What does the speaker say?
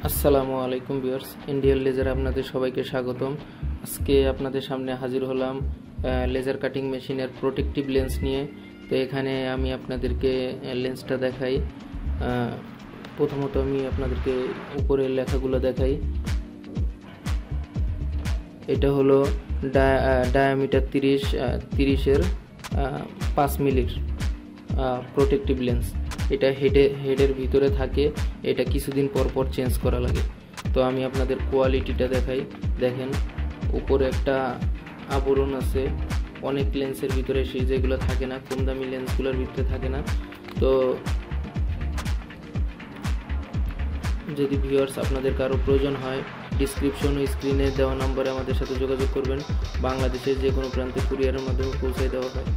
আসসালামু আলাইকুম viewers, Indian laser আপনাদের সবাইকে স্বাগতম। আজকে আপনাদের সামনে হাজির হলাম লেজার কাটিং মেশিনের প্রোটেক্টিভ লেন্স নিয়ে। তো এখানে আমি আপনাদেরকে লেন্সটা দেখাই। প্রথমত আমি আপনাদেরকে উপরের লেখাগুলো দেখাই। এটা হলো ডায়ামিটার 30-এর 5 মিলির প্রোটেক্টিভ লেন্স। এটা হেডের ভিতরে থাকে। এটা কিছুদিন পর পর চেঞ্জ করা লাগে। তো আমি আপনাদের কোয়ালিটিটা দেখাই। দেখেন, উপরে একটা আবরণ আছে। অনেক লেন্সের ভিতরে যেগুলো থাকে না, কম দামি লেন্সগুলোর ভিতরে থাকে না। তো যদি ভিউয়ার্স আপনাদের কারো প্রয়োজন হয়, ডিসক্রিপশন ও স্ক্রিনে দেওয়া নম্বরে আমাদের সাথে যোগাযোগ করবেন। বাংলাদেশের যে কোনো প্রান্তে কুরিয়ারের মাধ্যমে পৌঁছে দেওয়া হয়।